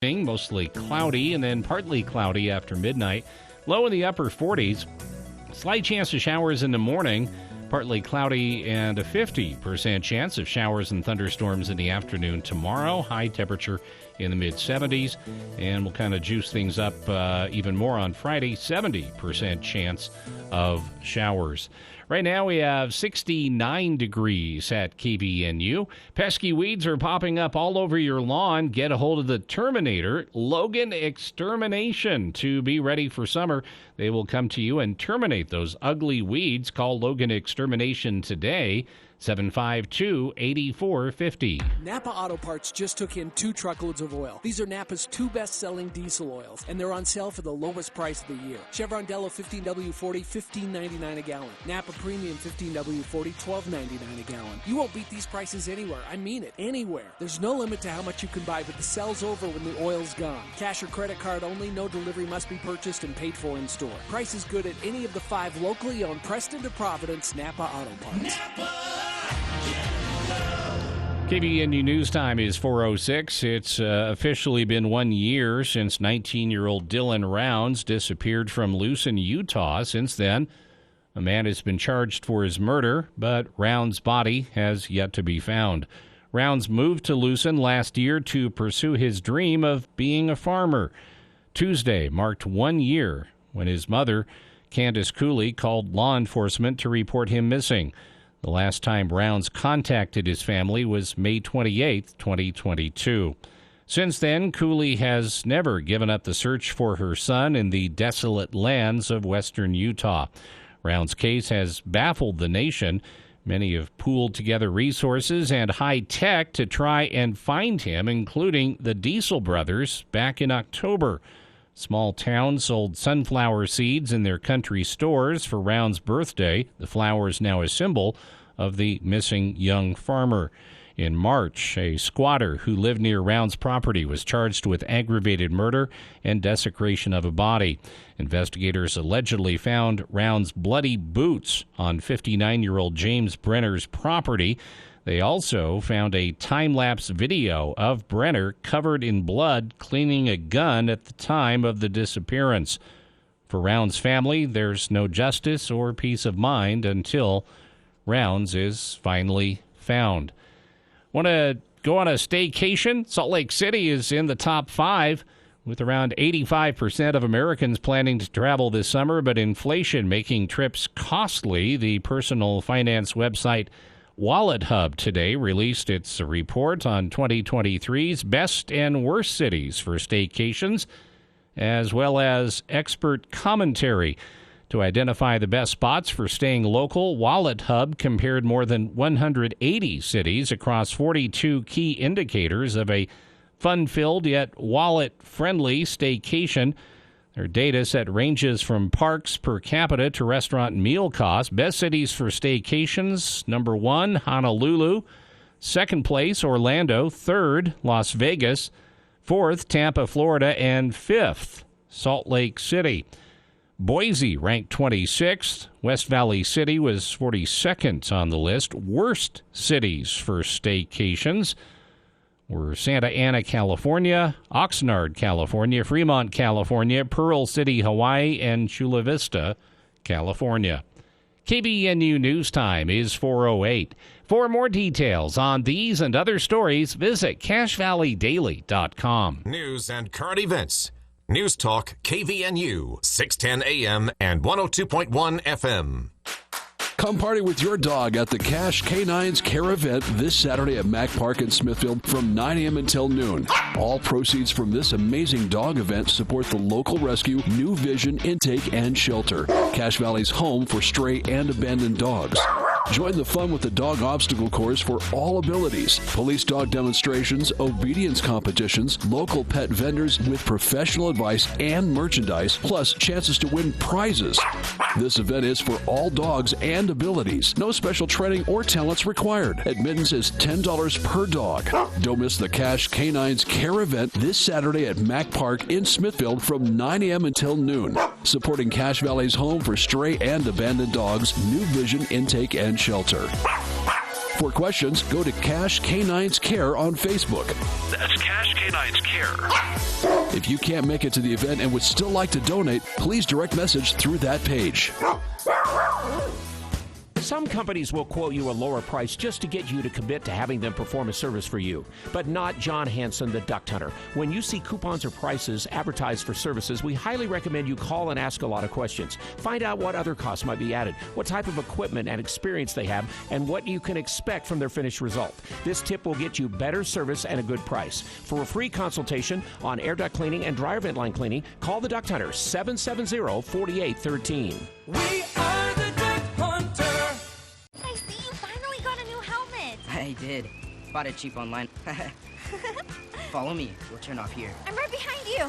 Mostly cloudy and then partly cloudy after midnight. Low in the upper 40s. Slight chance of showers in the morning. Partly cloudy and a 50% chance of showers and thunderstorms in the afternoon tomorrow. High temperature in the mid-70s. And we'll kind of juice things up even more on Friday. 70% chance of showers. Right now we have 69 degrees at KBNU. Pesky weeds are popping up all over your lawn. Get a hold of the Terminator, Logan Extermination, to be ready for summer. They will come to you and terminate those ugly weeds. Call Logan Extermination today, 752-8450. Napa Auto Parts just took in 2 truckloads of oil. These are Napa's 2 best-selling diesel oils, and they're on sale for the lowest price of the year. Chevron Delo 15W40, $15.99 a gallon. Napa Premium 15W40, $12.99 a gallon. You won't beat these prices anywhere. I mean it, anywhere. There's no limit to how much you can buy, but the sale's over when the oil's gone. Cash or credit card only. No delivery must be purchased and paid for in store. Price is good at any of the 5 locally owned Preston to Providence Napa Auto Parts. KBNU News Time is 4:06. It's officially been 1 year since 19-year-old Dylan Rounds disappeared from Lucin, Utah. Since then, a man has been charged for his murder, but Rounds' body has yet to be found. Rounds moved to Lucin last year to pursue his dream of being a farmer. Tuesday marked 1 year when his mother, Candace Cooley, called law enforcement to report him missing. The last time Rounds contacted his family was May 28, 2022. Since then, Cooley has never given up the search for her son in the desolate lands of western Utah. Rounds' case has baffled the nation. Many have pooled together resources and high tech to try and find him, including the Diesel brothers back in October. Small towns sold sunflower seeds in their country stores for Rounds' birthday. The flower is now a symbol of the missing young farmer. In March, a squatter who lived near Rounds' property was charged with aggravated murder and desecration of a body. Investigators allegedly found Rounds' bloody boots on 59-year-old James Brenner's property. They also found a time-lapse video of Brenner covered in blood cleaning a gun at the time of the disappearance. For Rounds' family, there's no justice or peace of mind until Rounds is finally found. Want to go on a staycation? Salt Lake City is in the top 5, with around 85% of Americans planning to travel this summer, but inflation making trips costly. The personal finance website Wallet Hub today released its report on 2023's best and worst cities for staycations, as well as expert commentary. To identify the best spots for staying local, Wallet Hub compared more than 180 cities across 42 key indicators of a fun-filled yet wallet-friendly staycation. Their data set ranges from parks per capita to restaurant meal costs. Best cities for staycations: number 1, Honolulu. Second place, Orlando. Third, Las Vegas. Fourth, Tampa, Florida. And fifth, Salt Lake City. Boise ranked 26th. West Valley City was 42nd on the list. Worst cities for staycations were Santa Ana, California, Oxnard, California, Fremont, California, Pearl City, Hawaii, and Chula Vista, California. KBNU News Time is 4:08. For more details on these and other stories, visit CashValleyDaily.com. News and current events. News Talk KVNU, 610 AM and 102.1 FM. Come party with your dog at the Cash Canines Care event this Saturday at Mack Park in Smithfield from 9 a.m. until noon. All proceeds from this amazing dog event support the local rescue, New Vision Intake and Shelter, Cache Valley's home for stray and abandoned dogs. Join the fun with the dog obstacle course for all abilities, police dog demonstrations, obedience competitions, local pet vendors with professional advice and merchandise, plus chances to win prizes. This event is for all dogs and abilities. No special training or talents required. Admittance is $10 per dog. Don't miss the Cash Canines Care event this Saturday at Mack Park in Smithfield from 9 a.m. until noon. Supporting Cache Valley's home for stray and abandoned dogs, New Vision Intake and Shelter. For questions, go to Cash Canines Care on Facebook. That's Cash Canines Care. If you can't make it to the event and would still like to donate, please direct message through that page. Some companies will quote you a lower price just to get you to commit to having them perform a service for you, but not John Hanson, the Duck Hunter. When you see coupons or prices advertised for services, we highly recommend you call and ask a lot of questions. Find out what other costs might be added, what type of equipment and experience they have, and what you can expect from their finished result. This tip will get you better service and a good price. For a free consultation on air duct cleaning and dryer vent line cleaning, call the Duct Hunter, 770-4813. We are the Duck Hunter. I see you finally got a new helmet. I did. Bought it cheap online. Follow me. We'll turn off here. I'm right behind you.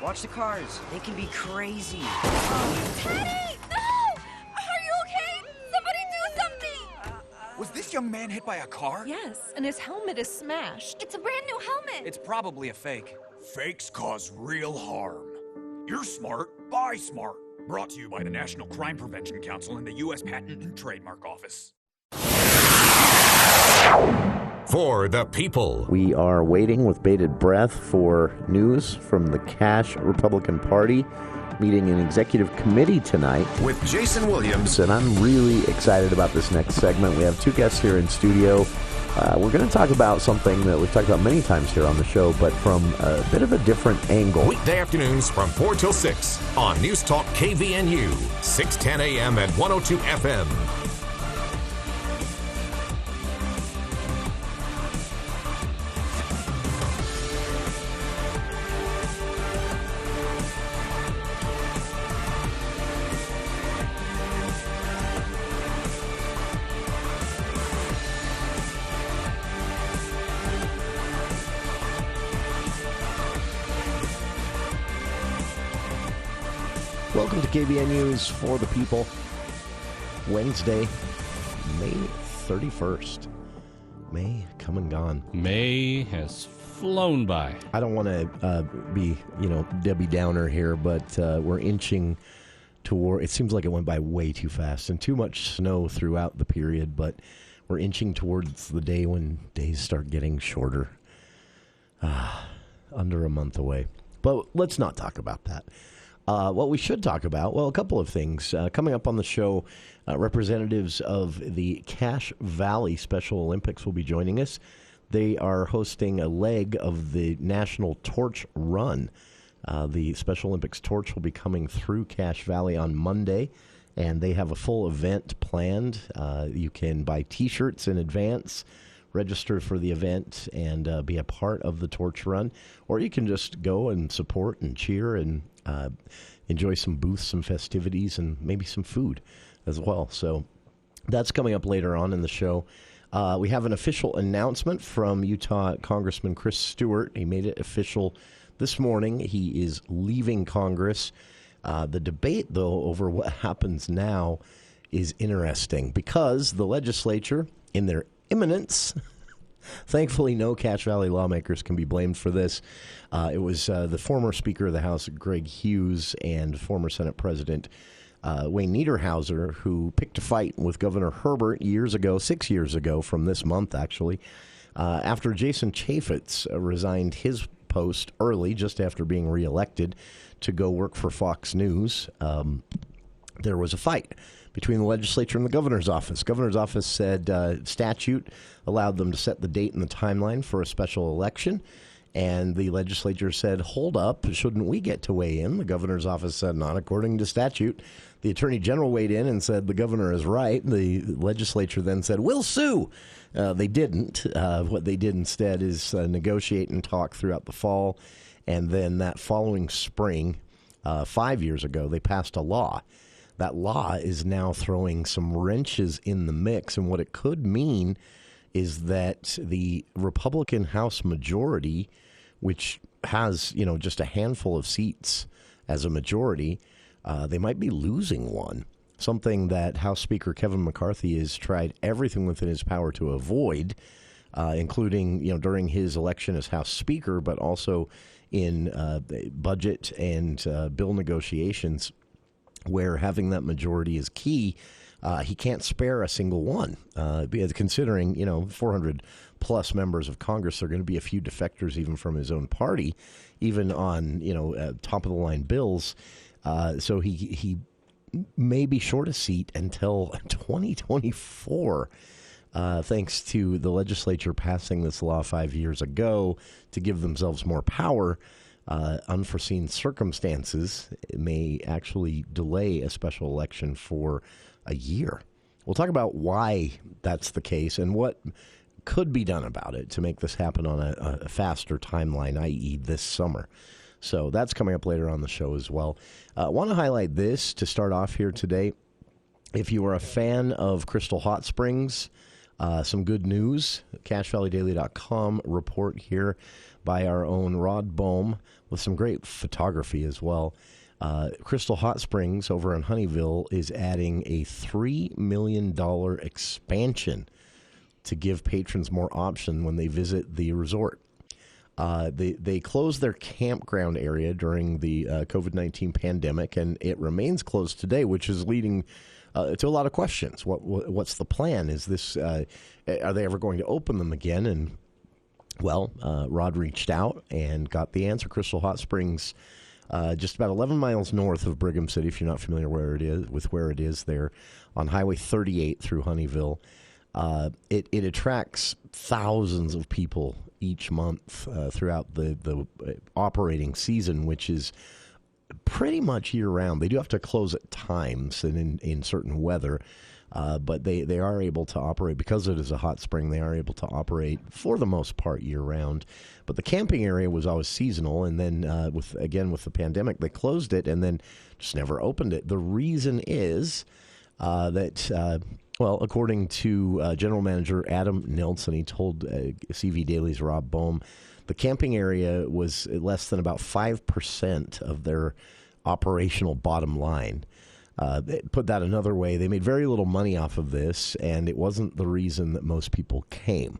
Watch the cars. They can be crazy. Teddy! No! Are you okay? Somebody do something! Was this young man hit by a car? Yes, and his helmet is smashed. It's a brand new helmet. It's probably a fake. Fakes cause real harm. You're smart. Buy smart. Brought to you by the National Crime Prevention Council and the U.S. Patent and Trademark Office. For the people. We are waiting with bated breath for news from the Cash Republican Party meeting an executive committee tonight. With Jason Williams. And I'm really excited about this next segment. We have two guests here in studio. We're going to talk about something that we've talked about many times here on the show, but from a bit of a different angle. Weekday afternoons from 4 till 6 on News Talk KVNU, 610 AM and 102 FM. Welcome to KVNU's For the People, Wednesday, May 31st. May come and gone. May has flown by. I don't want to be, Debbie Downer here, but we're inching toward, it seems like it went by way too fast and too much snow throughout the period, but we're inching towards the day when days start getting shorter. Under a month away. But let's not talk about that. What we should talk about, well, a couple of things. Coming up on the show, representatives of the Cache Valley Special Olympics will be joining us. They are hosting a leg of the National Torch Run. The Special Olympics torch will be coming through Cache Valley on Monday, and they have a full event planned. You can buy T-shirts in advance, register for the event, and be a part of the torch run, or you can just go and support and cheer and enjoy some booths, some festivities, and maybe some food as well. So that's coming up later on in the show. We have an official announcement from Utah Congressman Chris Stewart. He made it official this morning. He is leaving Congress. The debate, though, over what happens now is interesting because the legislature, in their imminence, thankfully no Cache Valley lawmakers can be blamed for this. It was the former Speaker of the House, Greg Hughes, and former Senate President Wayne Niederhauser, who picked a fight with Governor Herbert 6 years ago from this month, actually, after Jason Chaffetz resigned his post early, just after being reelected, to go work for Fox News. There was a fight between the legislature and the governor's office. Governor's office said statute allowed them to set the date and the timeline for a special election. And the legislature said, hold up, shouldn't we get to weigh in? The governor's office said, not according to statute. The attorney general weighed in and said, the governor is right. The legislature then said, we'll sue. They didn't. What they did instead is negotiate and talk throughout the fall. And then that following spring, 5 years ago, they passed a law. That law is now throwing some wrenches in the mix. And what it could mean is that the Republican House majority, which has, just a handful of seats as a majority, they might be losing one. Something that House Speaker Kevin McCarthy has tried everything within his power to avoid, including, during his election as House Speaker, but also in budget and bill negotiations, where having that majority is key. He can't spare a single one, considering 400 plus members of Congress. There are going to be a few defectors even from his own party, even on top of the line bills. So he may be short a seat until 2024. Thanks to the legislature passing this law 5 years ago to give themselves more power. Unforeseen circumstances may actually delay a special election for a year. We'll talk about why that's the case and what could be done about it to make this happen on a faster timeline, i.e. this summer. So that's coming up later on the show as well. I want to highlight this to start off here today. If you are a fan of Crystal Hot Springs, some good news. CashValleyDaily.com report here by our own Rod Bohm with some great photography as well. Crystal Hot Springs over in Honeyville is adding a $3 million expansion to give patrons more option when they visit the resort. They closed their campground area during the COVID-19 pandemic, and it remains closed today, which is leading to a lot of questions. What's the plan? Is this are they ever going to open them again? And well, Rod reached out and got the answer. Crystal Hot Springs, just about 11 miles north of Brigham City, if you're not familiar where it is there on Highway 38 through Honeyville. It attracts thousands of people each month throughout the operating season, which is pretty much year-round. They do have to close at times and in certain weather, but they are able to operate. Because it is a hot spring, they are able to operate for the most part year-round. But the camping area was always seasonal, and then with the pandemic, they closed it and then just never opened it. The reason is that... Well, according to General Manager Adam Nelson, he told CV Daily's Rob Bohm, the camping area was less than about 5% of their operational bottom line. Put that another way, they made very little money off of this, and it wasn't the reason that most people came.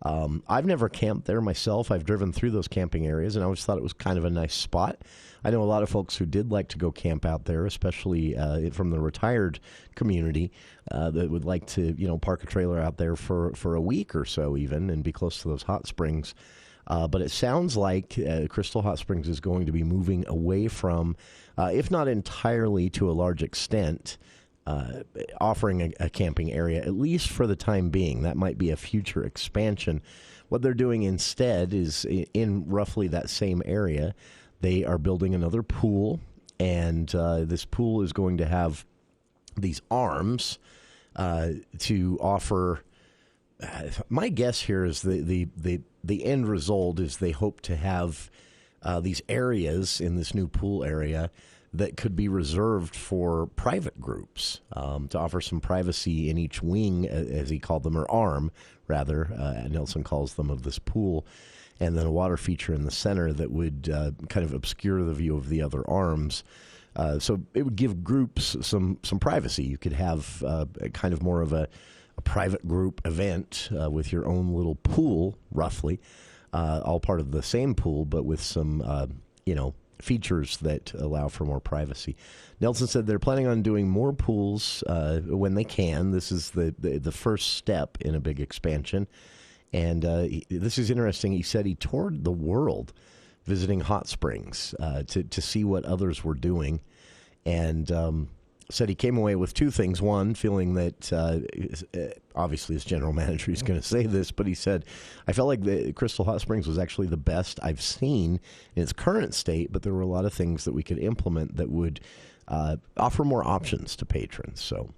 I've never camped there myself. I've driven through those camping areas, and I always thought it was kind of a nice spot. I know a lot of folks who did like to go camp out there, especially from the retired community, that would like to, park a trailer out there for a week or so even and be close to those hot springs. But it sounds like Crystal Hot Springs is going to be moving away from, if not entirely to a large extent, offering a camping area, at least for the time being. That might be a future expansion. What they're doing instead is in roughly that same area, they are building another pool, and this pool is going to have these arms to offer. My guess here is the end result is they hope to have these areas in this new pool area that could be reserved for private groups, to offer some privacy in each wing, as he called them, or arm, rather, Nelson calls them, of this pool, and then a water feature in the center that would kind of obscure the view of the other arms. So it would give groups some privacy. You could have kind of more of a private group event with your own little pool, roughly, all part of the same pool, but with some, features that allow for more privacy. Nelson said they're planning on doing more pools when they can. This is the first step in a big expansion. And this is interesting. He said he toured the world visiting hot springs to see what others were doing. And said he came away with two things. One, feeling that, obviously as general manager, he's going to say this, but he said, I felt like the Crystal Hot Springs was actually the best I've seen in its current state, but there were a lot of things that we could implement that would offer more options to patrons. So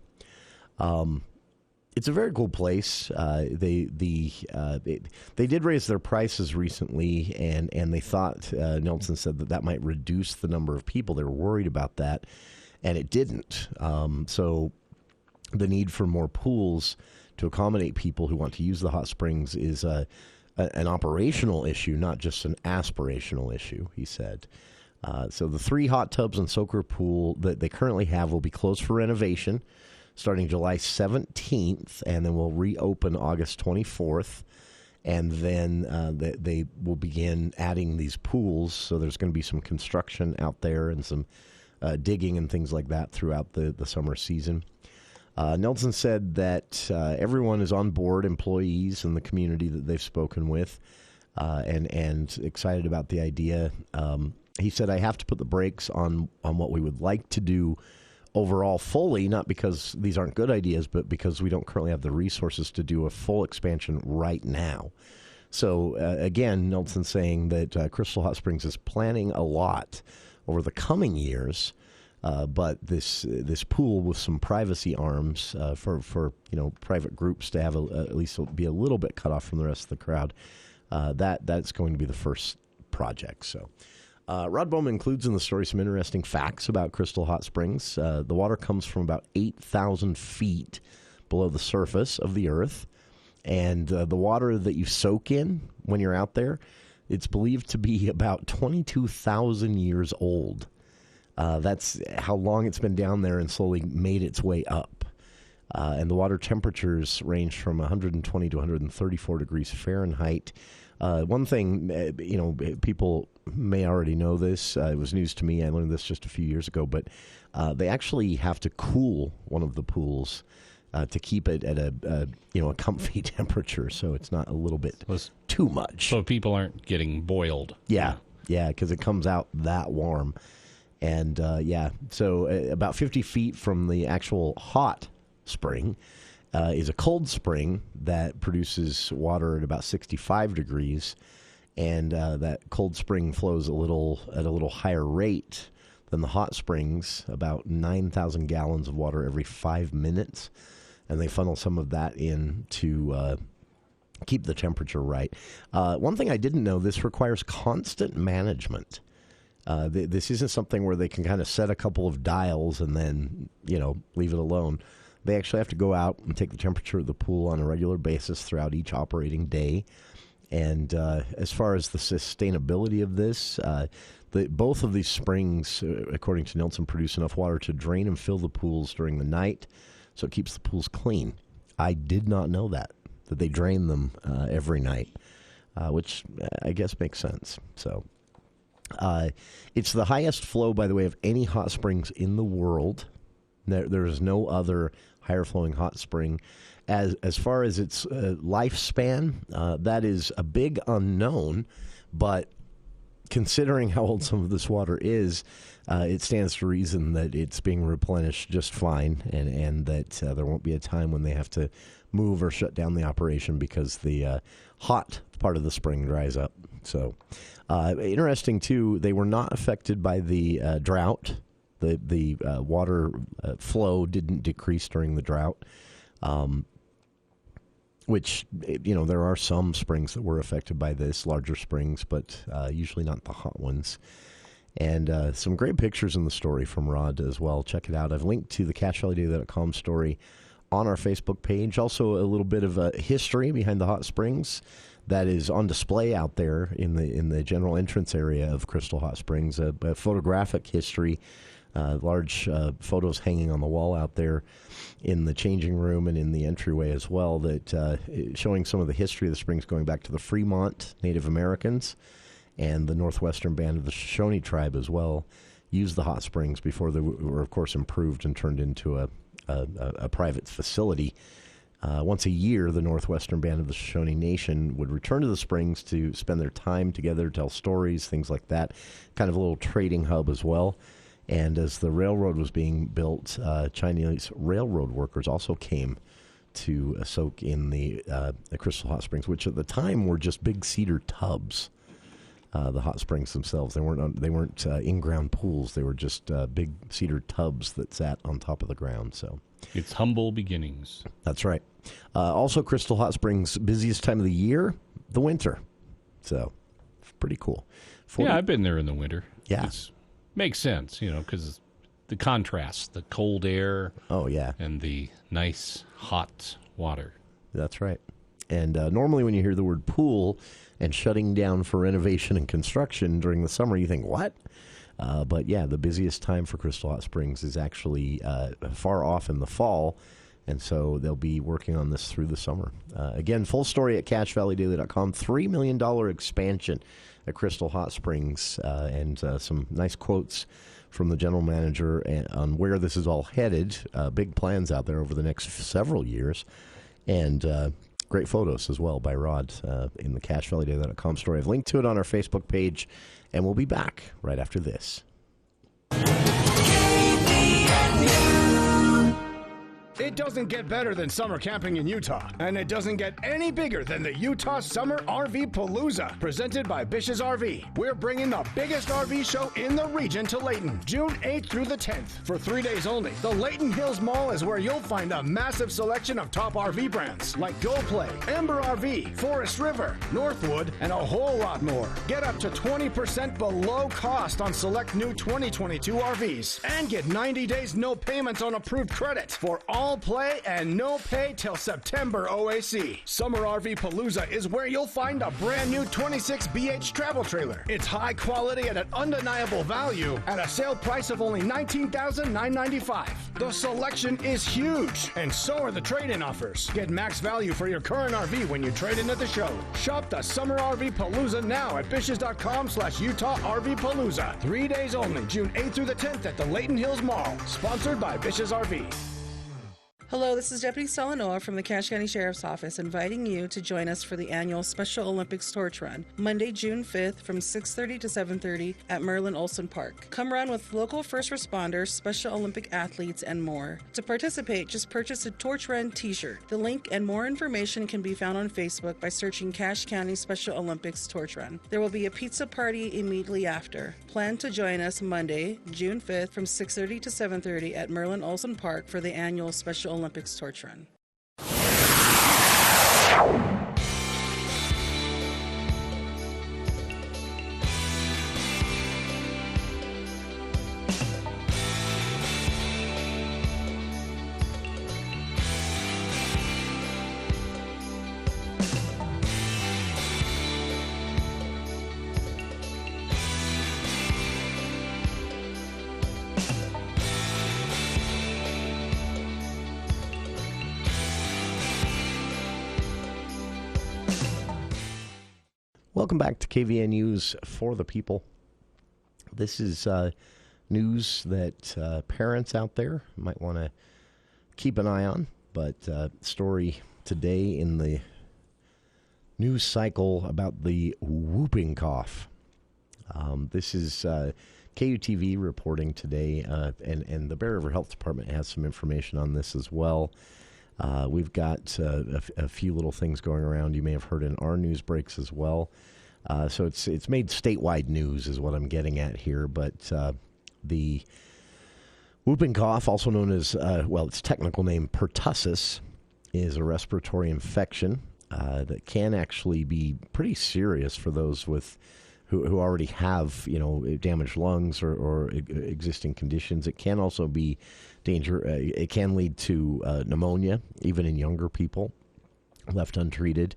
it's a very cool place. They did raise their prices recently, and they thought, Nelson said, that might reduce the number of people. They were worried about that. And it didn't. So the need for more pools to accommodate people who want to use the hot springs is an operational issue, not just an aspirational issue, he said. So the 3 hot tubs and soaker pool that they currently have will be closed for renovation starting July 17th, and then will reopen August 24th. And then they will begin adding these pools. So there's going to be some construction out there and some digging and things like that throughout the summer season. Nelson said that everyone is on board, employees and the community that they've spoken with, and excited about the idea. He said, I have to put the brakes on what we would like to do overall fully, not because these aren't good ideas, but because we don't currently have the resources to do a full expansion right now. So, again, Nelson saying that Crystal Hot Springs is planning a lot over the coming years, but this pool with some privacy arms for private groups to have at least be a little bit cut off from the rest of the crowd, that's going to be the first project. So. Rod Bowman includes in the story some interesting facts about Crystal Hot Springs. The water comes from about 8,000 feet below the surface of the earth, and the water that you soak in when you're out there, it's believed to be about 22,000 years old. That's how long it's been down there and slowly made its way up. And the water temperatures range from 120 to 134 degrees Fahrenheit. One thing, people may already know this. It was news to me. I learned this just a few years ago. But they actually have to cool one of the pools to keep it at a comfy temperature, so it's not a little bit too much. So people aren't getting boiled. Yeah, because it comes out that warm. And, so about 50 feet from the actual hot spring is a cold spring that produces water at about 65 degrees, and that cold spring flows at a little higher rate than the hot springs, about 9,000 gallons of water every 5 minutes, and they funnel some of that in to keep the temperature right. One thing I didn't know, this requires constant management. This isn't something where they can kind of set a couple of dials and then, leave it alone. They actually have to go out and take the temperature of the pool on a regular basis throughout each operating day. And as far as the sustainability of this, both of these springs, according to Nelson, produce enough water to drain and fill the pools during the night, so it keeps the pools clean. I did not know that they drain them every night, which I guess makes sense. So it's the highest flow, by the way, of any hot springs in the world. There is no other higher flowing hot spring. As far as its lifespan, that is a big unknown, but considering how old some of this water is, it stands to reason that it's being replenished just fine, and that there won't be a time when they have to move or shut down the operation because the hot part of the spring dries up. So interesting, too, they were not affected by the drought. The water flow didn't decrease during the drought, which, there are some springs that were affected by this, larger springs, but usually not the hot ones. And some great pictures in the story from Rod as well. Check it out. I've linked to the CacheValleyDaily.com story on our Facebook page. Also, a little bit of a history behind the hot springs that is on display out there in the general entrance area of Crystal Hot Springs. A photographic history. Large photos hanging on the wall out there in the changing room and in the entryway as well, that showing some of the history of the springs going back to the Fremont Native Americans and the Northwestern Band of the Shoshone tribe as well used the hot springs before they were, of course, improved and turned into a private facility. Once a year, the Northwestern Band of the Shoshone Nation would return to the springs to spend their time together, tell stories, things like that, kind of a little trading hub as well. And as the railroad was being built, Chinese railroad workers also came to soak in the Crystal Hot Springs, which at the time were just big cedar tubs. The hot springs themselves, they weren't in-ground pools. They were just big cedar tubs that sat on top of the ground. So it's humble beginnings. That's right. Also, Crystal Hot Springs' busiest time of the year, the winter. So pretty cool. Yeah, I've been there in the winter. Yeah. Makes sense, because the contrast, the cold air. Oh, yeah. And the nice, hot water. That's right. And normally when you hear the word pool and shutting down for renovation and construction during the summer, you think, what? But, yeah, the busiest time for Crystal Hot Springs is actually far off in the fall, and so they'll be working on this through the summer. Again, full story at CacheValleyDaily.com. $3 million expansion at Crystal Hot Springs, and some nice quotes from the general manager on where this is all headed. Big plans out there over the next several years. And great photos as well by Rod in the CashValleyDay.com story. I've linked to it on our Facebook page, and we'll be back right after this. It doesn't get better than summer camping in Utah, and it doesn't get any bigger than the Utah Summer RV Palooza, presented by Bish's RV. We're bringing the biggest RV show in the region to Layton, June 8th through the 10th, for 3 days only. The Layton Hills Mall is where you'll find a massive selection of top RV brands like Go Play, Ember RV, Forest River, Northwood, and a whole lot more. Get up to 20% below cost on select new 2022 RVs, and get 90 days no payments on approved credit for all play and no pay till September OAC. Summer RV Palooza is where you'll find a brand new 26 BH travel trailer. It's high quality at an undeniable value at a sale price of only $19,995. The selection is huge, and so are the trade-in offers. Get max value for your current RV when you trade in at the show. Shop the Summer RV Palooza now at Bishes.com/Utah RV Palooza. 3 days only, June 8th through the 10th at the Layton Hills Mall. Sponsored by Bishes RV. Hello, this is Deputy Solanoa from the Cache County Sheriff's Office inviting you to join us for the annual Special Olympics Torch Run, Monday, June 5th from 6:30 to 7:30 at Merlin Olsen Park. Come run with local first responders, Special Olympic athletes, and more. To participate, just purchase a Torch Run t-shirt. The link and more information can be found on Facebook by searching Cache County Special Olympics Torch Run. There will be a pizza party immediately after. Plan to join us Monday, June 5th from 6:30 to 7:30 at Merlin Olsen Park for the annual Special Olympics Torch Run. Welcome back to KVN News for the People. This is news that parents out there might want to keep an eye on, but story today in the news cycle about the whooping cough. This is KUTV reporting today, and the Bear River Health Department has some information on this as well. We've got a few little things going around you may have heard in our news breaks as well. So it's made statewide news is what I'm getting at here. But the whooping cough, also known as, its technical name pertussis, is a respiratory infection that can actually be pretty serious for those who already have, damaged lungs or existing conditions. It can also be it can lead to pneumonia, even in younger people, left untreated.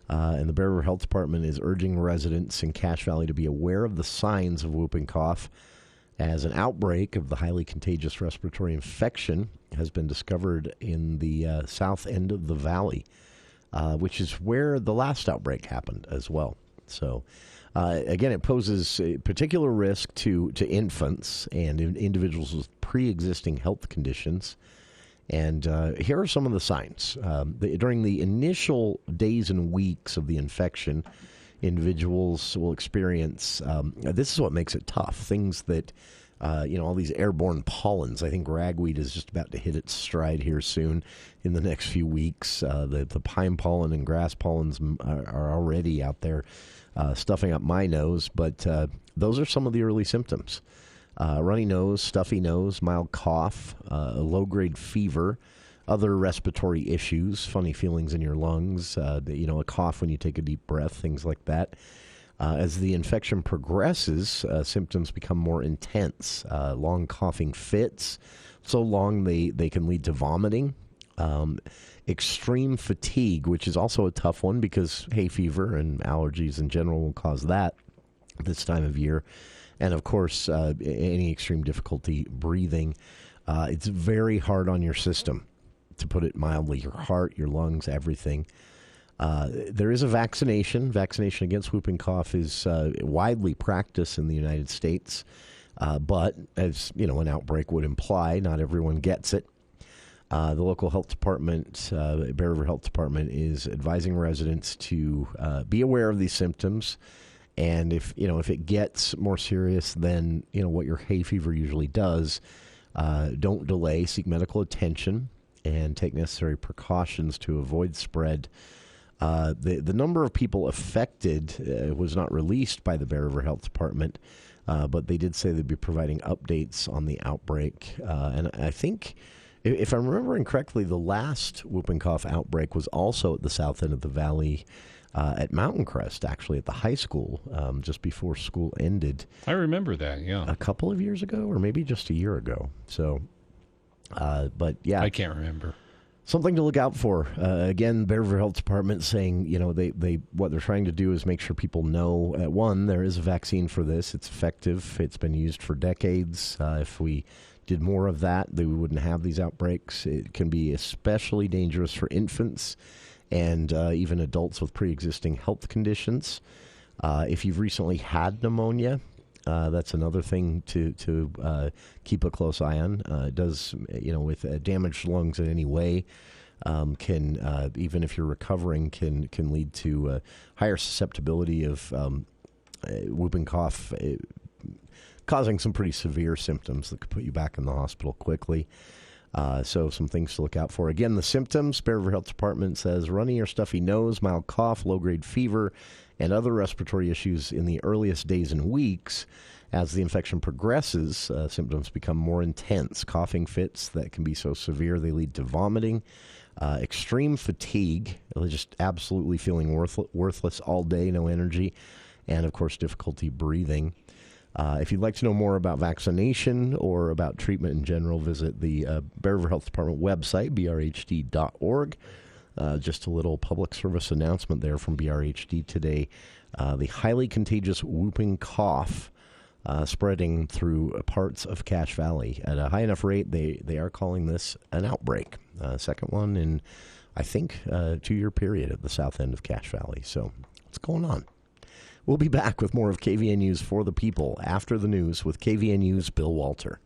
And the Bear River Health Department is urging residents in Cache Valley to be aware of the signs of whooping cough, as an outbreak of the highly contagious respiratory infection has been discovered in the south end of the valley, which is where the last outbreak happened as well. So, again, it poses a particular risk to infants and individuals with pre-existing health conditions. And here are some of the signs. During the initial days and weeks of the infection, individuals will experience, this is what makes it tough, things that, all these airborne pollens. I think ragweed is just about to hit its stride here soon in the next few weeks. The pine pollen and grass pollens are already out there stuffing up my nose, but those are some of the early symptoms. Runny nose, stuffy nose, mild cough, a low-grade fever, other respiratory issues, funny feelings in your lungs, a cough when you take a deep breath, things like that. As the infection progresses, symptoms become more intense. Long coughing fits, so long they can lead to vomiting. Extreme fatigue, which is also a tough one because hay fever and allergies in general will cause that this time of year. And, of course, any extreme difficulty breathing. It's very hard on your system, to put it mildly, your heart, your lungs, everything. There is a vaccination. Vaccination against whooping cough is widely practiced in the United States. But as an outbreak would imply, not everyone gets it. The local health department, Bear River Health Department, is advising residents to be aware of these symptoms. And if it gets more serious than what your hay fever usually does, don't delay. Seek medical attention and take necessary precautions to avoid spread. The number of people affected was not released by the Bear River Health Department, but they did say they'd be providing updates on the outbreak. And I think, if I'm remembering correctly, the last whooping cough outbreak was also at the south end of the valley. At Mountain Crest, actually, at the high school, just before school ended. I remember that, yeah. A couple of years ago, or maybe just a year ago. So, but yeah. I can't remember. Something to look out for. Again, Bear River Health Department saying, they what they're trying to do is make sure people know, one, there is a vaccine for this. It's effective. It's been used for decades. If we did more of that, then we wouldn't have these outbreaks. It can be especially dangerous for infants and even adults with pre-existing health conditions. If you've recently had pneumonia, that's another thing to keep a close eye on. It does, with damaged lungs in any way, can even if you're recovering, can lead to higher susceptibility of whooping cough, causing some pretty severe symptoms that could put you back in the hospital quickly. So some things to look out for. Again, the symptoms, Bear River Health Department says runny or stuffy nose, mild cough, low-grade fever, and other respiratory issues in the earliest days and weeks. As the infection progresses, symptoms become more intense. Coughing fits that can be so severe they lead to vomiting, extreme fatigue, just absolutely feeling worthless all day, no energy, and, of course, difficulty breathing. If you'd like to know more about vaccination or about treatment in general, visit the Bear River Health Department website, brhd.org. Just a little public service announcement there from BRHD today. The highly contagious whooping cough spreading through parts of Cache Valley. At a high enough rate, they are calling this an outbreak. Second one in, I think, a 2-year period at the south end of Cache Valley. So what's going on? We'll be back with more of KVNU's For the People after the news with KVNU's Bill Walter.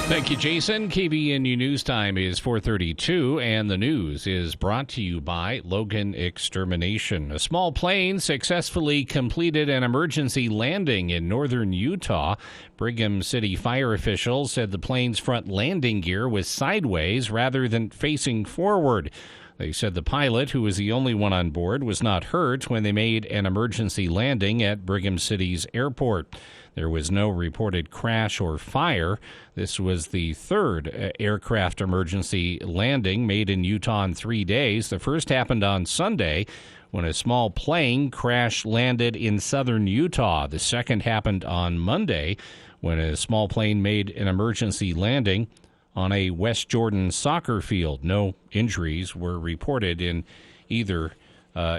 Thank you, Jason. KVNU News Time is 4:32, and the news is brought to you by Logan Extermination. A small plane successfully completed an emergency landing in northern Utah. Brigham City fire officials said the plane's front landing gear was sideways rather than facing forward. They said the pilot, who was the only one on board, was not hurt when they made an emergency landing at Brigham City's airport. There was no reported crash or fire. This was the third aircraft emergency landing made in Utah in 3 days. The first happened on Sunday when a small plane crash landed in southern Utah. The second happened on Monday when a small plane made an emergency landing on a West Jordan soccer field. No injuries were reported in either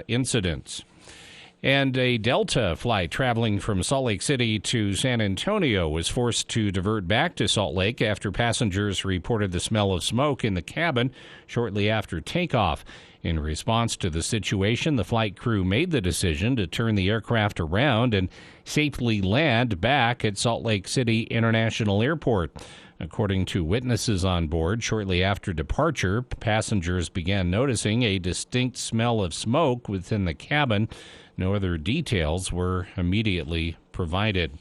incident. And a Delta flight traveling from Salt Lake City to San Antonio was forced to divert back to Salt Lake after passengers reported the smell of smoke in the cabin shortly after takeoff. In response to the situation, the flight crew made the decision to turn the aircraft around and safely land back at Salt Lake City International Airport. According to witnesses on board, shortly after departure, passengers began noticing a distinct smell of smoke within the cabin. No other details were immediately provided.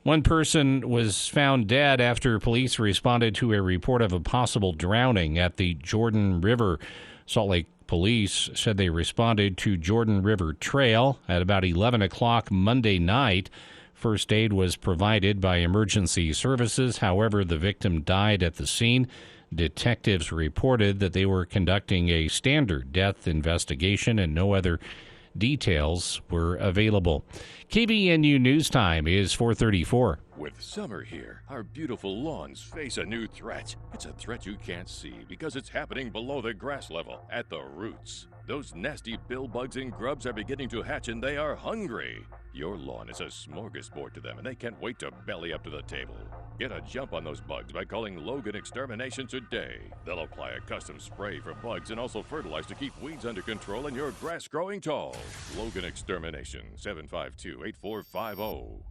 One person was found dead after police responded to a report of a possible drowning at the Jordan River. Salt Lake police said they responded to Jordan River Trail at about 11 o'clock Monday night. First aid was provided by emergency services. However, the victim died at the scene. Detectives reported that they were conducting a standard death investigation and no other details were available. KBNU News Time is 4:34. With summer here, our beautiful lawns face a new threat. It's a threat you can't see because it's happening below the grass level, at the roots. Those nasty bill bugs and grubs are beginning to hatch and they are hungry. Your lawn is a smorgasbord to them and they can't wait to belly up to the table. Get a jump on those bugs by calling Logan Extermination today. They'll apply a custom spray for bugs and also fertilize to keep weeds under control and your grass growing tall. Logan Extermination, 752-8450.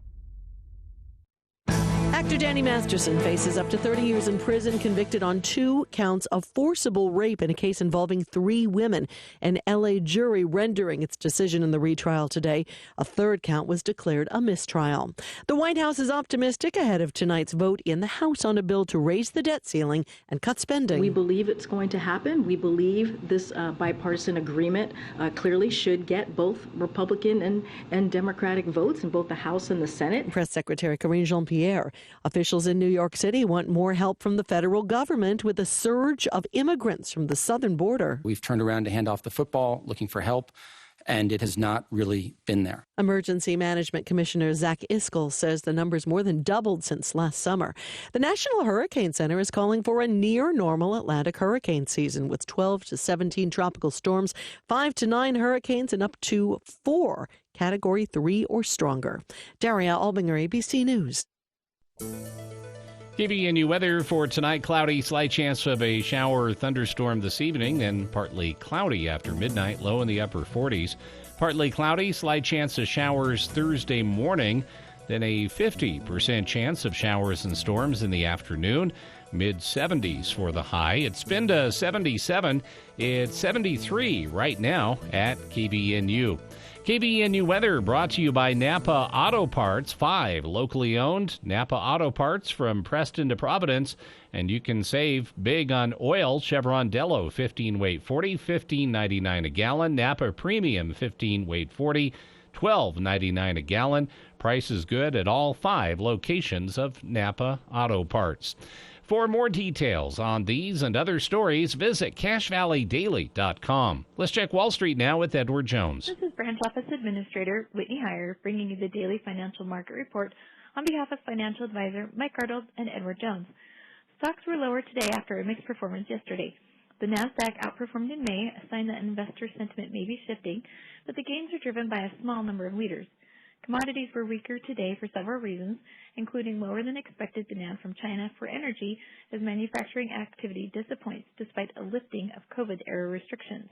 Actor Danny Masterson faces up to 30 years in prison, convicted on 2 counts of forcible rape in a case involving 3 women. An L.A. jury rendering its decision in the retrial today. A 3rd count was declared a mistrial. The White House is optimistic ahead of tonight's vote in the House on a bill to raise the debt ceiling and cut spending. We believe it's going to happen. We believe this bipartisan agreement clearly should get both Republican and Democratic votes in both the House and the Senate. Press Secretary Karine Jean-Pierre. Officials in New York City want more help from the federal government with a surge of immigrants from the southern border. We've turned around to hand off the football, looking for help, and it has not really been there. Emergency Management Commissioner Zach Iskel says the numbers more than doubled since last summer. The National Hurricane Center is calling for a near-normal Atlantic hurricane season with 12 to 17 tropical storms, 5 to 9 hurricanes, and up to 4 Category 3 or stronger. Daria Albinger, ABC News. KBNU weather for tonight: cloudy, slight chance of a shower or thunderstorm this evening, then partly cloudy after midnight, low in the upper 40s. Partly cloudy, slight chance of showers Thursday morning, then a 50% chance of showers and storms in the afternoon. Mid-70s for the high. It's been to 77. It's 73 right now at KBNU. KBNU weather brought to you by Napa Auto Parts. 5 locally owned Napa Auto Parts from Preston to Providence. And you can save big on oil. Chevron Delo 15 weight 40, $15.99 a gallon. Napa Premium 15 weight 40, $12.99 a gallon. Price is good at all 5 locations of Napa Auto Parts. For more details on these and other stories, visit CashValleyDaily.com. Let's check Wall Street now with Edward Jones. This is Branch Office Administrator Whitney Heyer bringing you the daily financial market report on behalf of financial advisor Mike Arnold and Edward Jones. Stocks were lower today after a mixed performance yesterday. The Nasdaq outperformed in May, a sign that investor sentiment may be shifting, but the gains are driven by a small number of leaders. Commodities were weaker today for several reasons, including lower than expected demand from China for energy as manufacturing activity disappoints despite a lifting of COVID-era restrictions.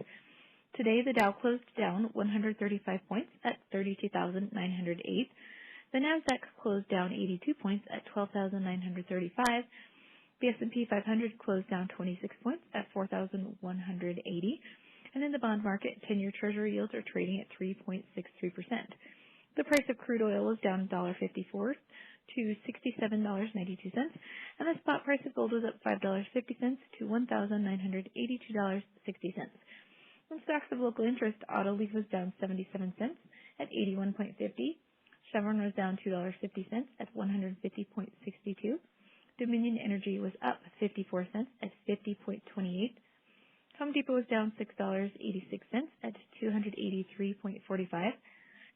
Today, the Dow closed down 135 points at 32,908. The Nasdaq closed down 82 points at 12,935. The S&P 500 closed down 26 points at 4,180. And in the bond market, 10-year Treasury yields are trading at 3.63%. The price of crude oil is down $1.54 to $67.92, and the spot price of gold was up $5.50 to $1,982.60. In stocks of local interest, Autoleaf was down 77 cents at 81.50. Chevron was down $2.50 at 150.62. Dominion Energy was up 54 cents at 50.28. Home Depot was down $6.86 at 283.45.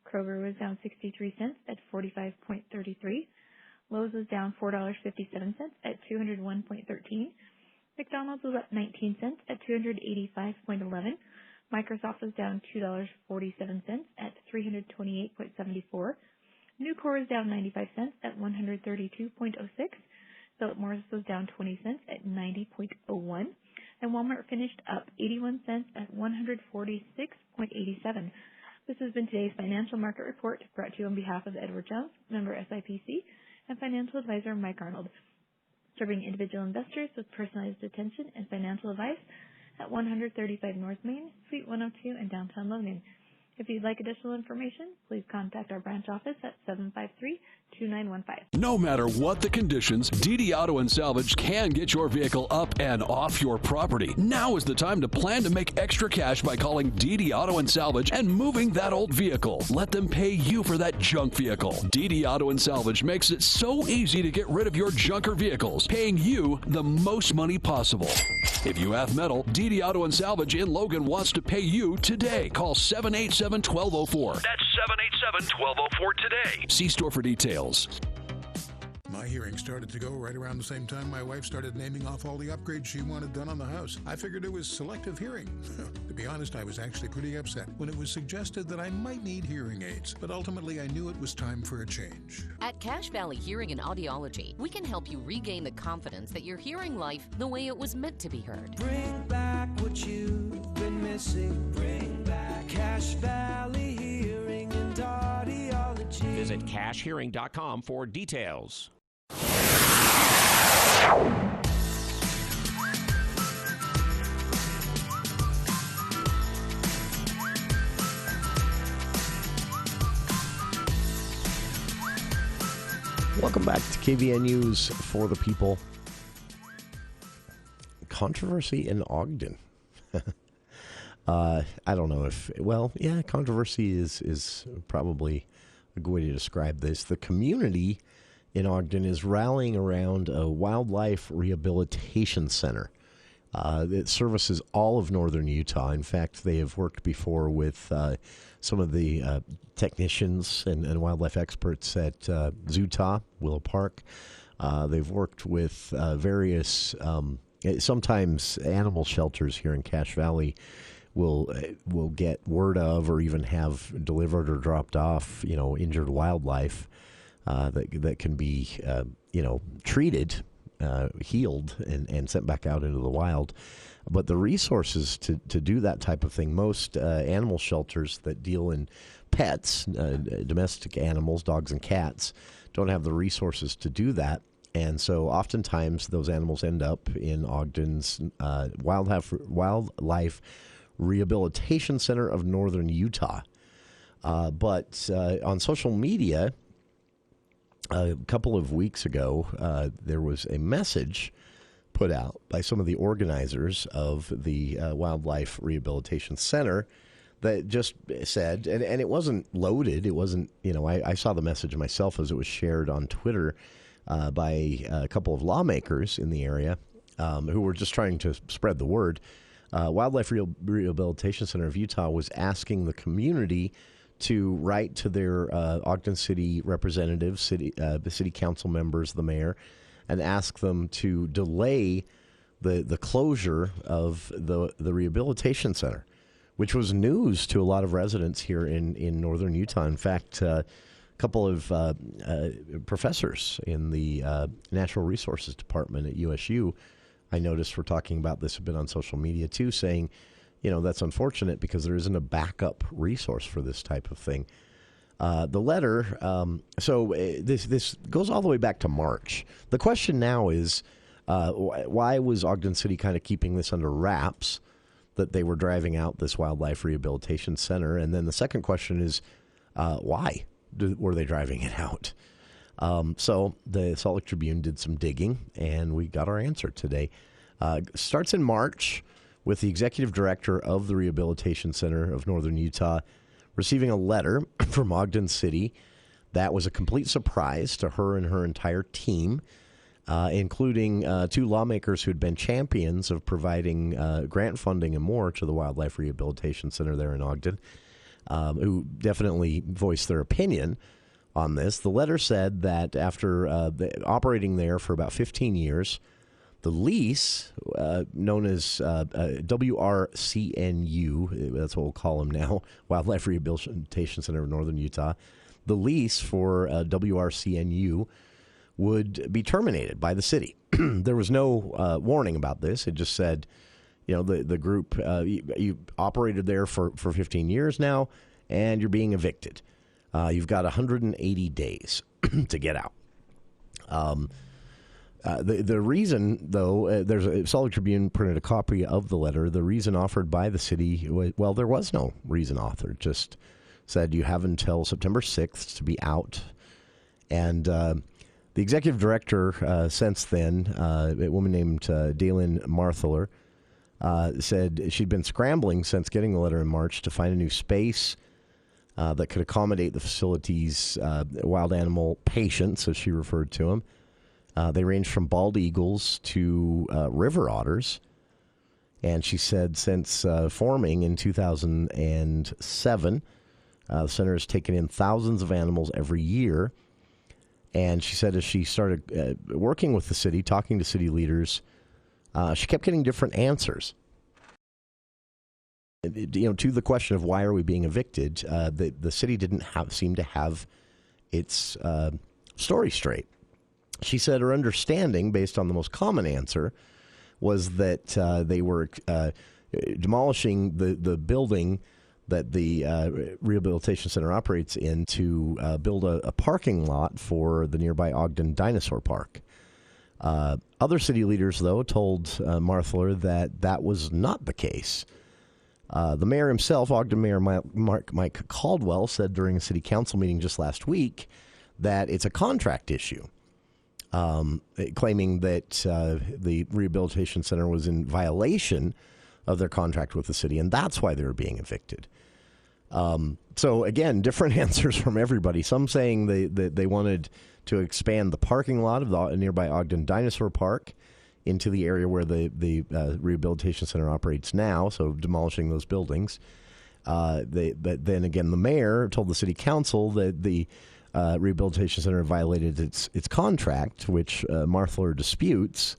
Kroger was down 63 cents at 45.33. Lowe's was down $4.57 at 201.13. McDonald's was up 19 cents at 285.11. Microsoft was down $2.47 at 328.74. Nucor was down 95 cents at 132.06. Philip Morris was down 20 cents at 90.01. And Walmart finished up 81 cents at 146.87. This has been today's financial market report brought to you on behalf of Edward Jones, member SIPC, and financial advisor Mike Arnold, serving individual investors with personalized attention and financial advice at 135 North Main, Suite 102 in downtown Logan. If you'd like additional information, please contact our branch office at 753-2915. No matter what the conditions, DD Auto and Salvage can get your vehicle up and off your property. Now is the time to plan to make extra cash by calling DD Auto and Salvage and moving that old vehicle. Let them pay you for that junk vehicle. DD Auto and Salvage makes it so easy to get rid of your junker vehicles, paying you the most money possible. If you have metal, DD Auto and Salvage in Logan wants to pay you today. Call 787 787-1204. That's 787-1204 today. See store for details. My hearing started to go right around the same time my wife started naming off all the upgrades she wanted done on the house. I figured it was selective hearing. To be honest, I was actually pretty upset when it was suggested that I might need hearing aids, but ultimately I knew it was time for a change. At Cache Valley Hearing and Audiology, we can help you regain the confidence that you're hearing life the way it was meant to be heard. Bring back what you've been missing. Bring back Cache Valley Hearing and Audiology. Visit CacheHearing.com for details. Welcome back to KVN News for the People. Controversy in Ogden. I don't know if, well, yeah, controversy is probably a good way to describe this. The community in Ogden is rallying around a wildlife rehabilitation center. It services all of northern Utah. In fact, they have worked before with some of the technicians and wildlife experts at Zootah, Willow Park. They've worked with various, sometimes animal shelters here in Cache Valley will get word of or even have delivered or dropped off, injured wildlife that can be, treated, healed, and sent back out into the wild. But the resources to do that type of thing, most animal shelters that deal in pets, domestic animals, dogs and cats, don't have the resources to do that. And so oftentimes those animals end up in Ogden's Wildlife Rehabilitation Center of Northern Utah. But on social media, a couple of weeks ago, there was a message put out by some of the organizers of the Wildlife Rehabilitation Center that just said, and it wasn't loaded, it wasn't, I saw the message myself as it was shared on Twitter by a couple of lawmakers in the area who were just trying to spread the word. Wildlife Rehabilitation Center of Utah was asking the community to write to their Ogden City representatives, the city council members, the mayor, and ask them to delay the closure of the rehabilitation center, which was news to a lot of residents here in northern Utah. In fact, a couple of professors in the Natural Resources Department at USU, I noticed were talking about this a bit on social media too, saying, that's unfortunate because there isn't a backup resource for this type of thing. The letter, this goes all the way back to March. The question now is, why was Ogden City kind of keeping this under wraps, that they were driving out this Wildlife Rehabilitation Center? And then the second question is, why were they driving it out? So the Salt Lake Tribune did some digging, and we got our answer today. Starts in March with the executive director of the Rehabilitation Center of Northern Utah receiving a letter from Ogden City that was a complete surprise to her and her entire team, including two lawmakers who had been champions of providing grant funding and more to the Wildlife Rehabilitation Center there in Ogden, who definitely voiced their opinion on this. The letter said that after operating there for about 15 years, the lease, known as WRCNU, that's what we'll call them now, Wildlife Rehabilitation Center of Northern Utah, the lease for WRCNU would be terminated by the city. There was no warning about this. It just said, the group, you operated there for 15 years now, and you're being evicted. You've got 180 days to get out. The reason, though, Salt Lake Tribune printed a copy of the letter. The reason offered by the city, well, there was no reason authored. Just said you have until September 6th to be out. And the executive director, since then, a woman named Dalen Marthaler, said she'd been scrambling since getting the letter in March to find a new space that could accommodate the facility's wild animal patients, as she referred to them. They range from bald eagles to river otters. And she said since forming in 2007, the center has taken in thousands of animals every year. And she said as she started working with the city, talking to city leaders, she kept getting different answers. To the question of why are we being evicted, the city didn't seem to have its story straight. She said her understanding, based on the most common answer, was that they were demolishing the building that the rehabilitation center operates in to build a parking lot for the nearby Ogden Dinosaur Park. Other city leaders, though, told Marthler that was not the case. The mayor himself, Ogden Mayor Mike Caldwell, said during a city council meeting just last week that it's a contract issue, claiming that the rehabilitation center was in violation of their contract with the city, and that's why they were being evicted. So, again, different answers from everybody. Some saying they wanted to expand the parking lot of the nearby Ogden Dinosaur Park into the area where the rehabilitation center operates now, so demolishing those buildings. But then again, the mayor told the city council that the rehabilitation center violated its contract, which Marthler disputes.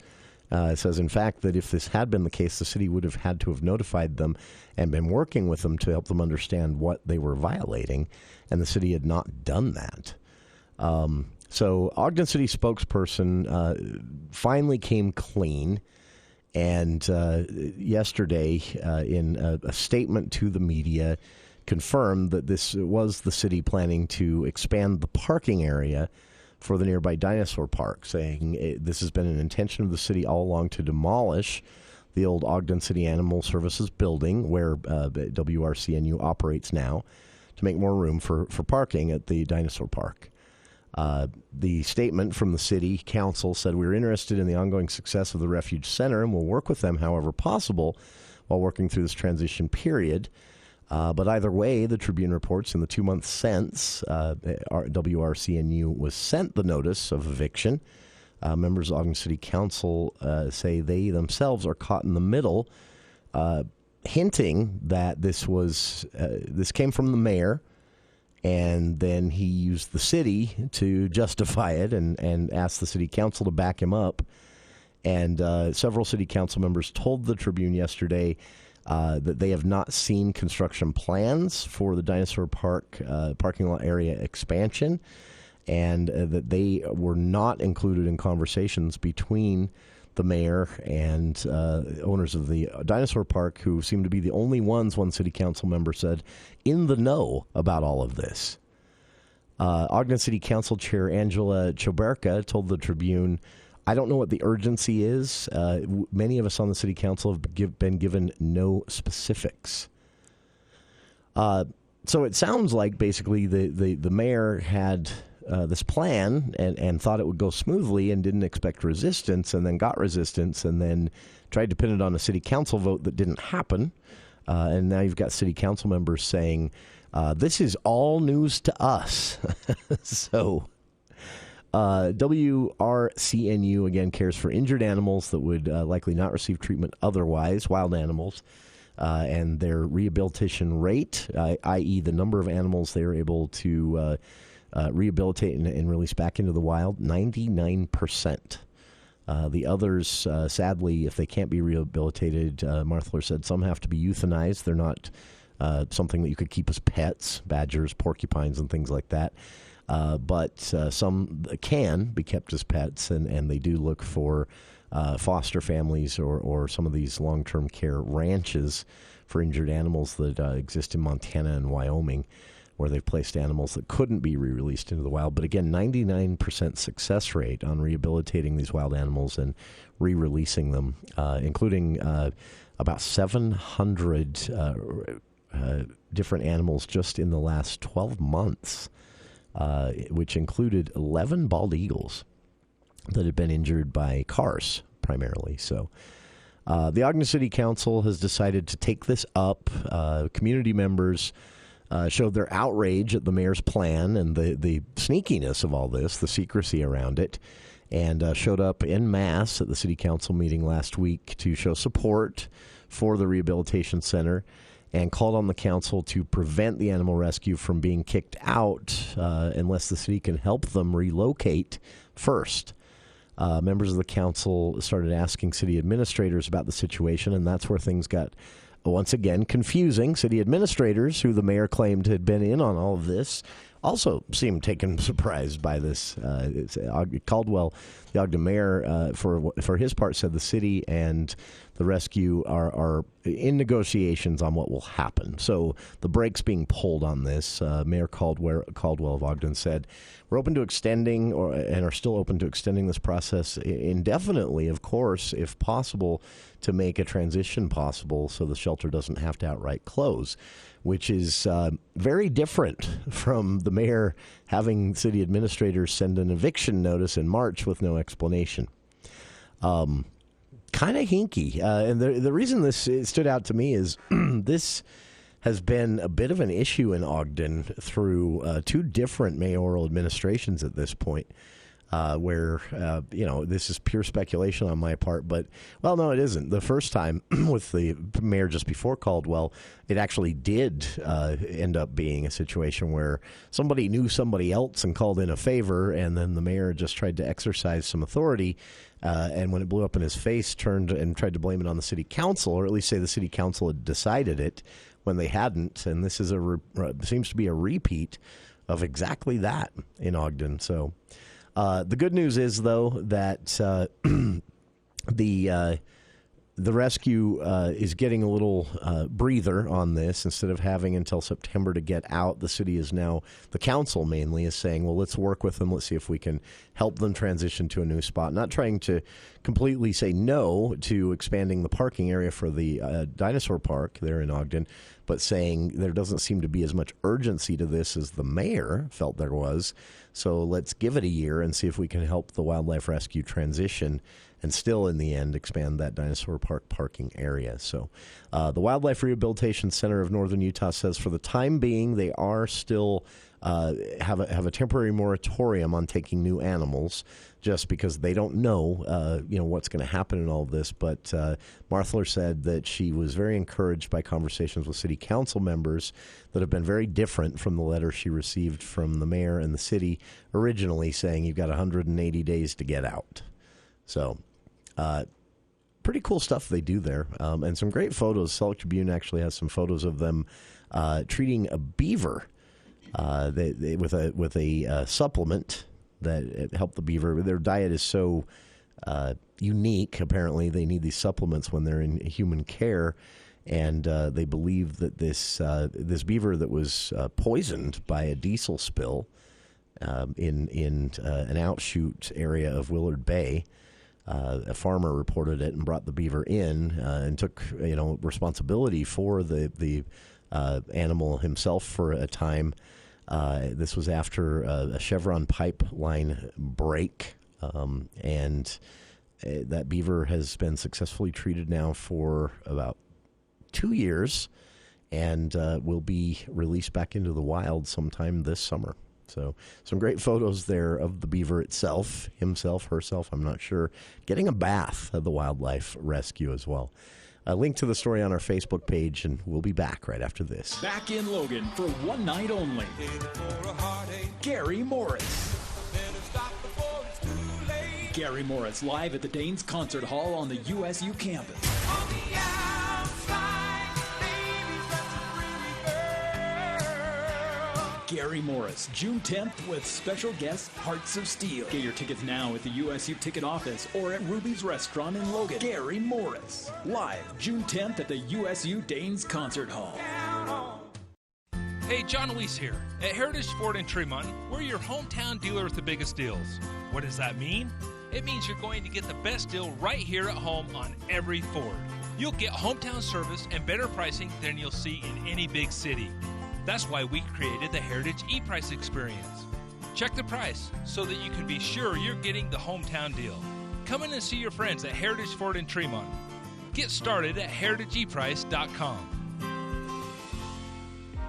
Says, in fact, that if this had been the case, the city would have had to have notified them and been working with them to help them understand what they were violating, and the city had not done that. So Ogden City spokesperson finally came clean, and yesterday in a statement to the media confirmed that this was the city planning to expand the parking area for the nearby dinosaur park, saying this has been an intention of the city all along to demolish the old Ogden City Animal Services building where WRCNU operates now to make more room for parking at the dinosaur park. The statement from the city council said, "We're interested in the ongoing success of the Refuge Center and will work with them however possible while working through this transition period." But either way, the Tribune reports in the 2 months since WRCNU was sent the notice of eviction, members of Ogden City Council say they themselves are caught in the middle, hinting that this came from the mayor, and then he used the city to justify it and asked the city council to back him up. And several city council members told the Tribune yesterday that they have not seen construction plans for the Dinosaur Park parking lot area expansion, and that they were not included in conversations between the mayor and owners of the Dinosaur Park, who seem to be the only ones, one city council member said, in the know about all of this. Ogden City Council Chair Angela Choberka told the Tribune, "I don't know what the urgency is. Many of us on the city council have been given no specifics." So it sounds like basically the mayor had this plan and thought it would go smoothly and didn't expect resistance, and then got resistance, and then tried to pin it on a city council vote that didn't happen. And now you've got city council members saying, this is all news to us. So WRCNU, again, cares for injured animals that would likely not receive treatment otherwise, wild animals, and their rehabilitation rate, i.e. the number of animals they are able to rehabilitate and release back into the wild, 99%. The others, sadly, if they can't be rehabilitated, Marthler said some have to be euthanized. They're not something that you could keep as pets, badgers, porcupines, and things like that. But some can be kept as pets, and they do look for foster families or some of these long-term care ranches for injured animals that exist in Montana and Wyoming, where they've placed animals that couldn't be re-released into the wild. But again, 99% success rate on rehabilitating these wild animals and re-releasing them, including about 700 different animals just in the last 12 months. Which included 11 bald eagles that had been injured by cars, primarily. So the Ogden City Council has decided to take this up. Community members showed their outrage at the mayor's plan and the sneakiness of all this, the secrecy around it, and showed up en masse at the city council meeting last week to show support for the rehabilitation center and called on the council to prevent the animal rescue from being kicked out unless the city can help them relocate first. Members of the council started asking city administrators about the situation, and that's where things got, once again, confusing. City administrators, who the mayor claimed had been in on all of this, also seemed taken surprised by this. Caldwell, the Ogden mayor, for his part, said the city and the rescue are in negotiations on what will happen. So the brakes being pulled on this. Mayor Caldwell of Ogden said, we're open to extending and are still open to extending this process indefinitely, of course, if possible, to make a transition possible so the shelter doesn't have to outright close, which is very different from the mayor having city administrators send an eviction notice in March with no explanation. Kind of hinky. And the reason this stood out to me is this has been a bit of an issue in Ogden through two different mayoral administrations at this point. Where, this is pure speculation on my part, but, well, no, it isn't. The first time with the mayor just before Caldwell, it actually did end up being a situation where somebody knew somebody else and called in a favor, and then the mayor just tried to exercise some authority, and when it blew up in his face, turned and tried to blame it on the city council, or at least say the city council had decided it when they hadn't, and this is seems to be a repeat of exactly that in Ogden, so... the good news is, though, that the rescue is getting a little breather on this. Instead of having until September to get out, the city is now, the council mainly, is saying, well, let's work with them. Let's see if we can help them transition to a new spot. Not trying to completely say no to expanding the parking area for the dinosaur park there in Ogden, but saying there doesn't seem to be as much urgency to this as the mayor felt there was. So let's give it a year and see if we can help the wildlife rescue transition and still, in the end, expand that dinosaur park parking area. So the Wildlife Rehabilitation Center of Northern Utah says for the time being, they are still have a temporary moratorium on taking new animals just because they don't know, what's going to happen in all of this. But Marthler said that she was very encouraged by conversations with city council members that have been very different from the letter she received from the mayor and the city originally saying you've got 180 days to get out. So pretty cool stuff they do there, and some great photos. Salt Lake Tribune actually has some photos of them treating a beaver with a supplement that helped the beaver. Their diet is so unique. Apparently, they need these supplements when they're in human care, and they believe that this beaver that was poisoned by a diesel spill in an outshoot area of Willard Bay. A farmer reported it and brought the beaver in and took responsibility for the animal himself for a time. This was after a Chevron pipeline break, and that beaver has been successfully treated now for about 2 years and will be released back into the wild sometime this summer. So some great photos there of the beaver itself, himself, herself, I'm not sure, getting a bath at the wildlife rescue as well. A link to the story on our Facebook page, and we'll be back right after this. Back in Logan for one night only. Gary Morris. Gary Morris live at the Danes Concert Hall on the USU campus. Gary Morris, June 10th with special guest Hearts of Steel. Get your tickets now at the USU ticket office or at Ruby's Restaurant in Logan. Gary Morris, live June 10th at the USU Danes Concert Hall. Hey, John Weiss here. At Heritage Ford in Tremont, we're your hometown dealer with the biggest deals. What does that mean? It means you're going to get the best deal right here at home on every Ford. You'll get hometown service and better pricing than you'll see in any big city. That's why we created the Heritage ePrice experience. Check the price so that you can be sure you're getting the hometown deal. Come in and see your friends at Heritage Ford in Tremont. Get started at heritageeprice.com.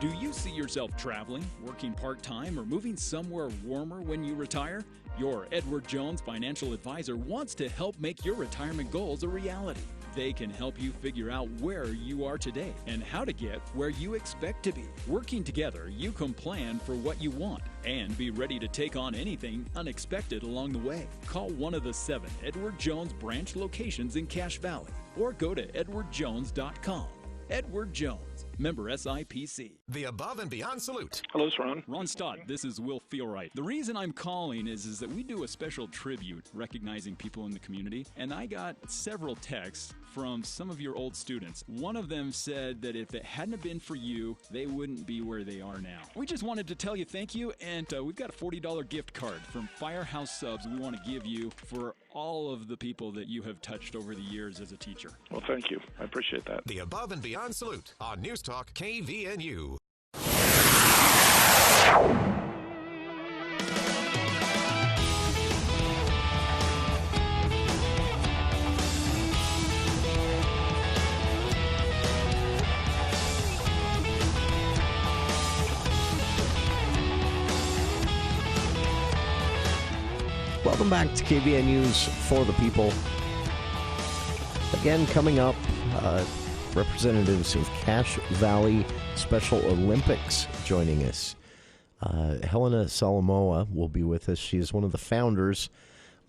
Do you see yourself traveling, working part-time, or moving somewhere warmer when you retire? Your Edward Jones financial advisor wants to help make your retirement goals a reality. They can help you figure out where you are today and how to get where you expect to be. Working together, you can plan for what you want and be ready to take on anything unexpected along the way. Call one of the 7 Edward Jones branch locations in Cache Valley or go to edwardjones.com. Edward Jones, member SIPC. The Above and Beyond Salute. Hello, it's Ron. Ron Stott, this is Will Feelright. The reason I'm calling is that we do a special tribute recognizing people in the community, and I got several texts from some of your old students. One of them said that if it hadn't been for you, they wouldn't be where they are now. We just wanted to tell you thank you, and we've got a $40 gift card from Firehouse Subs we want to give you for all of the people that you have touched over the years as a teacher. Well, thank you. I appreciate that. The Above and Beyond Salute on News Talk KVNU. Welcome back to KVNU's For the People. Again, coming up, representatives of Cache Valley Special Olympics joining us. Helena Salamoa will be with us. She is one of the founders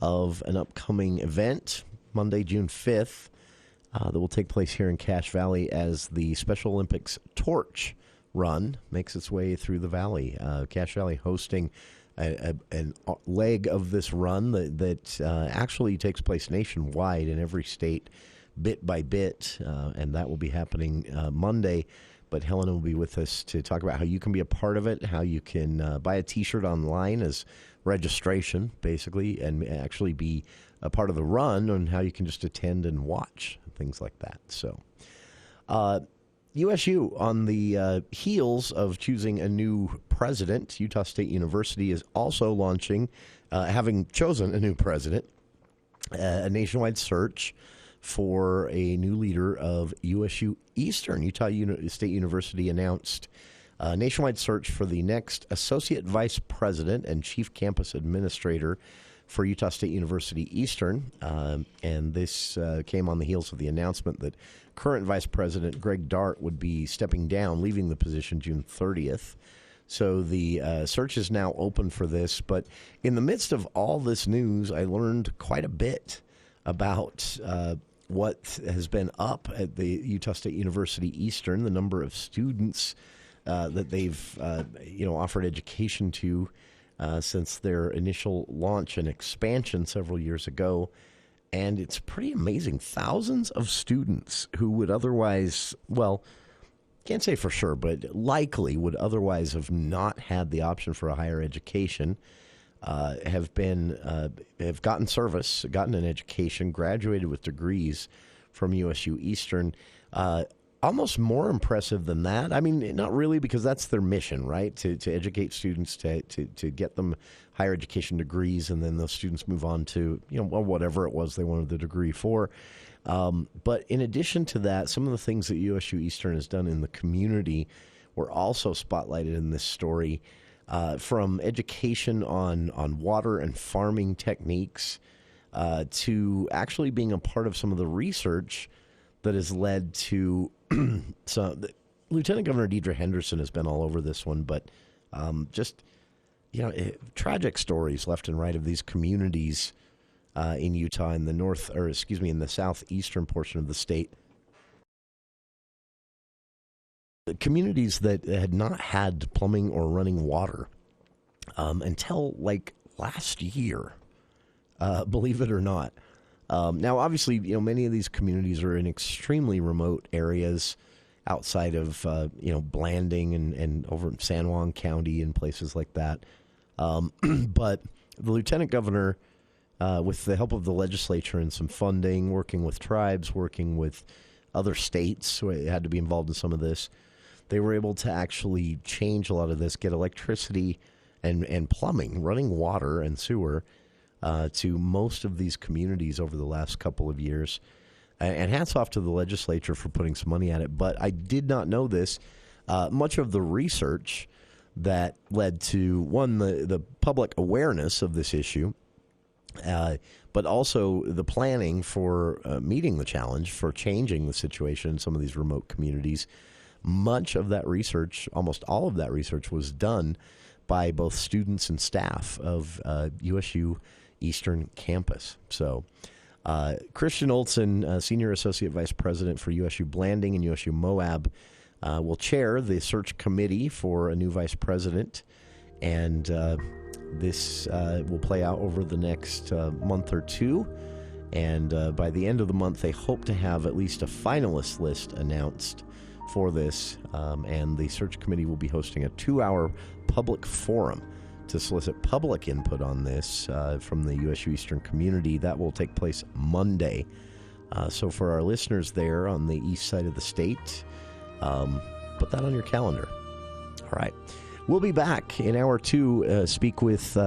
of an upcoming event, Monday, June 5th, that will take place here in Cache Valley as the Special Olympics Torch Run makes its way through the valley. Cache Valley hosting a leg of this run that actually takes place nationwide in every state, bit by bit, and that will be happening Monday. But Helena will be with us to talk about how you can be a part of it, how you can buy a T-shirt online as registration, basically, and actually be a part of the run, and how you can just attend and watch, things like that. So, USU, on the heels of choosing a new president, Utah State University is also launching, having chosen a new president, a nationwide search for a new leader of USU Eastern. Utah State University announced a nationwide search for the next Associate Vice President and Chief Campus Administrator for Utah State University Eastern. And this came on the heels of the announcement that current Vice President Greg Dart would be stepping down, leaving the position June 30th. So the search is now open for this. But in the midst of all this news, I learned quite a bit about what has been up at the Utah State University Eastern, the number of students that they've offered education to since their initial launch and expansion several years ago. And it's pretty amazing. Thousands of students who would otherwise, well, can't say for sure, but likely would otherwise have not had the option for a higher education, have gotten service, gotten an education, graduated with degrees from USU Eastern. Almost more impressive than that. I mean, not really, because that's their mission, right? To educate students, to get them higher education degrees, and then those students move on to, whatever it was they wanted the degree for. But in addition to that, some of the things that USU Eastern has done in the community were also spotlighted in this story, from education on water and farming techniques to actually being a part of some of the research that has led to Lieutenant Governor Deidre Henderson has been all over this one, but tragic stories left and right of these communities in Utah, in the southeastern portion of the state. The communities that had not had plumbing or running water until like last year, believe it or not. Now, obviously, many of these communities are in extremely remote areas outside of, Blanding and over in San Juan County and places like that. But the lieutenant governor, with the help of the legislature and some funding, working with tribes, working with other states who had to be involved in some of this, they were able to actually change a lot of this, get electricity and plumbing, running water and sewer, to most of these communities over the last couple of years. And hats off to the legislature for putting some money at it. But I did not know this. Much of the research that led to, one, the public awareness of this issue, but also the planning for meeting the challenge, for changing the situation in some of these remote communities. Much of that research, almost all of that research, was done by both students and staff of USU Eastern Campus. So Christian Olson, Senior Associate Vice President for USU Blanding and USU Moab, will chair the search committee for a new vice president, and this will play out over the next month or two. And by the end of the month, they hope to have at least a finalist list announced for this, and the search committee will be hosting a 2-hour public forum to solicit public input on this from the USU Eastern community. That will take place Monday. So for our listeners there on the east side of the state, put that on your calendar. All right. We'll be back in hour 2, speak with